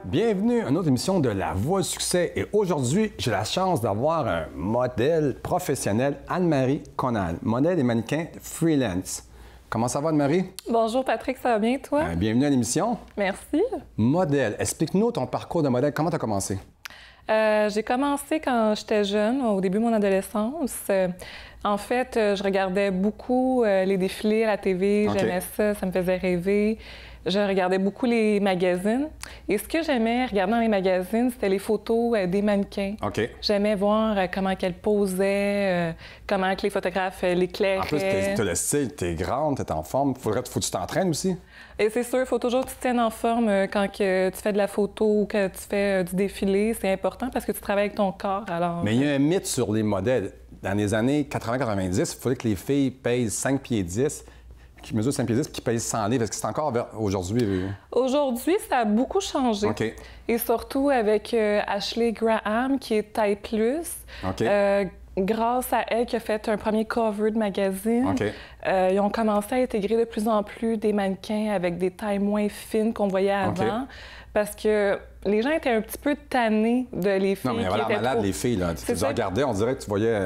Bienvenue à une autre émission de La Voix du succès. Et aujourd'hui, j'ai la chance d'avoir un modèle professionnel, Anne-Marie Conal, modèle et mannequin freelance. Comment ça va, Anne-Marie? Bonjour Patrick, ça va bien toi? Bienvenue à l'émission. Merci. Modèle, explique-nous ton parcours de modèle. Comment tu as commencé? J'ai commencé quand j'étais jeune, au début de mon adolescence. En fait, je regardais beaucoup les défilés à la TV, j'aimais ça, ça me faisait rêver. Je regardais beaucoup les magazines. Et ce que j'aimais regarder dans les magazines, c'était les photos des mannequins. J'aimais voir comment qu'elles posaient, comment que les photographes l'éclairaient. En plus, tu as le style, tu es grande, tu es en forme. Faut que tu t'entraînes aussi. Et c'est sûr, il faut toujours que tu te tiennes en forme quand que tu fais de la photo ou que tu fais du défilé. C'est important parce que tu travailles avec ton corps. Alors, mais il y a un mythe sur les modèles. Dans les années 80-90, il fallait que les filles pèsent 5 pieds 10, qui mesurent 5 pieds 10 qui pèsent 100 livres. Est-ce que c'est encore aujourd'hui? Aujourd'hui, ça a beaucoup changé. Et surtout avec Ashley Graham, qui est taille plus. Grâce à elle qui a fait un premier cover de magazine, ils ont commencé à intégrer de plus en plus des mannequins avec des tailles moins fines qu'on voyait avant. Parce que les gens étaient un petit peu tannés de les filles. Non, mais voilà, malade, les filles, là. Tu les regardais, on dirait que tu voyais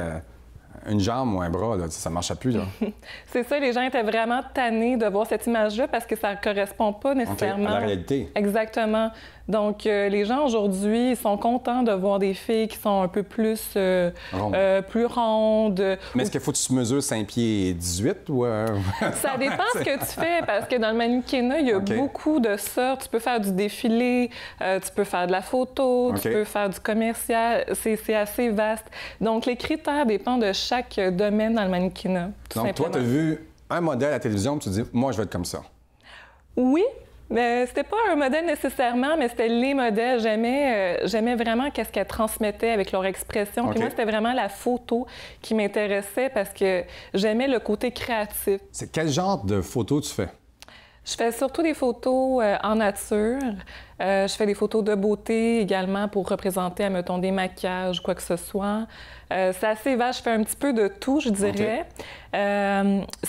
une jambe ou un bras, là. Ça ne marchait plus, là. C'est ça, les gens étaient vraiment tannés de voir cette image-là parce que ça ne correspond pas nécessairement à la réalité. Exactement. Donc, les gens aujourd'hui, ils sont contents de voir des filles qui sont un peu plus rondes. Mais est-ce qu'il faut que tu mesures 5 pieds 18 ou... Ça dépend ce que tu fais, parce que dans le mannequinat, il y a beaucoup de sortes. Tu peux faire du défilé, tu peux faire de la photo, tu peux faire du commercial. C'est assez vaste. Donc, les critères dépendent de chaque domaine dans le mannequinat. Donc, toi, tu as vu un modèle à la télévision, tu te dis, moi, je vais être comme ça. Oui. Mais c'était pas un modèle nécessairement, mais c'était les modèles. J'aimais vraiment qu'est-ce qu'elles transmettaient avec leur expression. Puis moi, c'était vraiment la photo qui m'intéressait parce que j'aimais le côté créatif. C'est quel genre de photos tu fais? Je fais surtout des photos en nature. Je fais des photos de beauté également pour représenter, admettons, des maquillages ou quoi que ce soit. C'est assez vaste. Je fais un petit peu de tout, je dirais.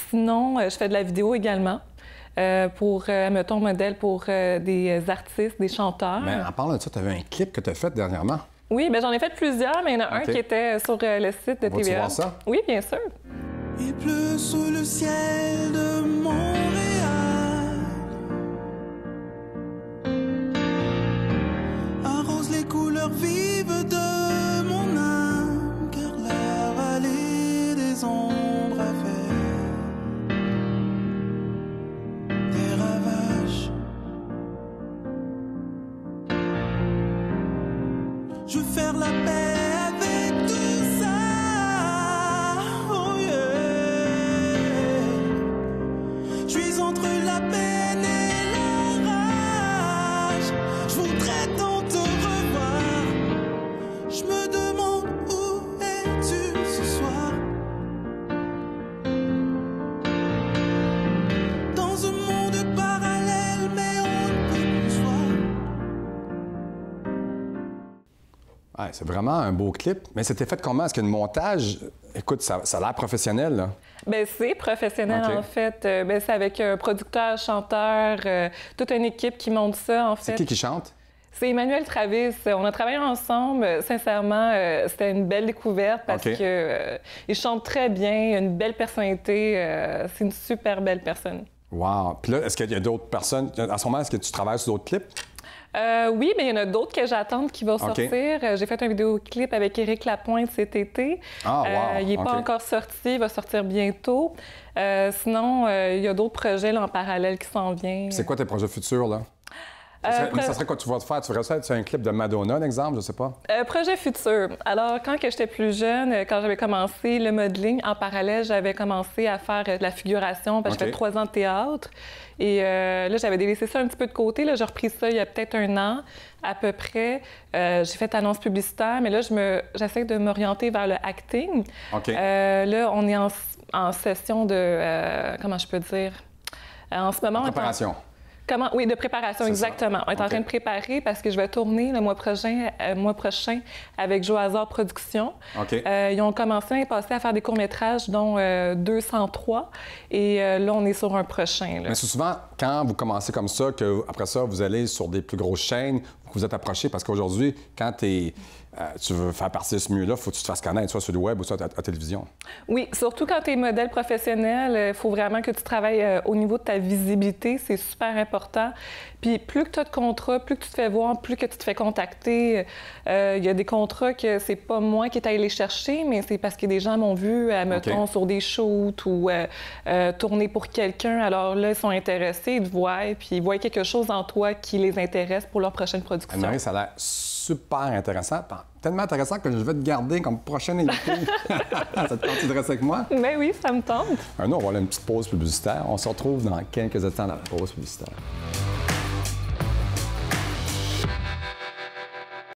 Sinon, je fais de la vidéo également. Pour, mettons, modèle pour des artistes, des chanteurs. Mais en parlant de ça, tu avais un clip que tu as fait dernièrement. Oui, bien, j'en ai fait plusieurs, mais il y en a un qui était sur le site de TVA. Vas-tu voir ça? Oui, bien sûr. Il pleut sous le ciel de Montréal, arrose les couleurs vives de mon âme, car la vallée des ombres a fait je veux faire la paix avec tout ça, oh yeah. Je suis entre la peine et l'orage. Je voudrais tant te revoir. Je me demande où es-tu ce soir. Dans un monde parallèle, mais on ne peut plus se voir. Ouais, c'est vraiment un beau clip. Mais c'était fait comment? Est-ce qu'il y a un montage? Écoute, ça a l'air professionnel, là. Bien, c'est professionnel, en fait. Bien, c'est avec un producteur, chanteur, toute une équipe qui monte ça, en fait. C'est qui chante? C'est Emmanuel Travis. On a travaillé ensemble. Sincèrement, c'était une belle découverte parce qu'il chante très bien, il a une belle personnalité. C'est une super belle personne. Wow! Puis là, est-ce qu'il y a d'autres personnes? À ce moment, est-ce que tu travailles sur d'autres clips? Oui, mais il y en a d'autres que j'attends qui vont sortir. J'ai fait un vidéoclip avec Éric Lapointe cet été. Il n'est pas encore sorti, il va sortir bientôt. Sinon, il y a d'autres projets là, en parallèle qui s'en viennent. C'est quoi tes projets futurs, là? Ça serait quoi tu vas te faire? Tu ferais ça? Tu as un clip de Madonna, un exemple? Je sais pas. Projet futur. Alors, quand j'étais plus jeune, quand j'avais commencé le modeling, en parallèle, j'avais commencé à faire de la figuration parce que j'ai fait 3 ans de théâtre. Et là, j'avais délaissé ça un petit peu de côté. Là, j'ai repris ça il y a peut-être 1 an, à peu près. J'ai fait annonce publicitaire, mais là, j'essaie de m'orienter vers le acting. Là, on est en session de... comment je peux dire? En ce moment... Préparation. Oui, de préparation, exactement. On est en train de préparer parce que je vais tourner le mois prochain avec Joazar Productions. Ils ont commencé l'année passée à faire des courts-métrages, dont 203. Et là, on est sur un prochain. Là. Mais c'est souvent, quand vous commencez comme ça, qu'après ça, vous allez sur des plus grosses chaînes, vous êtes approché? Parce qu'aujourd'hui, quand tu veux faire partie de ce milieu-là, il faut que tu te fasses connaître, soit sur le web ou soit à la télévision. Oui, surtout quand tu es modèle professionnel, il faut vraiment que tu travailles au niveau de ta visibilité. C'est super important. Puis plus que tu as de contrats, plus que tu te fais voir, plus que tu te fais contacter. Il y a des contrats que c'est pas moi qui est allé les chercher, mais c'est parce que des gens m'ont vu, mettons, sur des shoots ou tourner pour quelqu'un. Alors là, ils sont intéressés, ils te voient, puis ils voient quelque chose en toi qui les intéresse pour leur prochaine production. Anne-Marie, ça a l'air super intéressant. Tellement intéressant que je vais te garder comme prochaine invitée. Ça te tente de rester avec moi? Ben oui, ça me tente. Nous, on va aller à une petite pause publicitaire. On se retrouve dans quelques instants dans la pause publicitaire.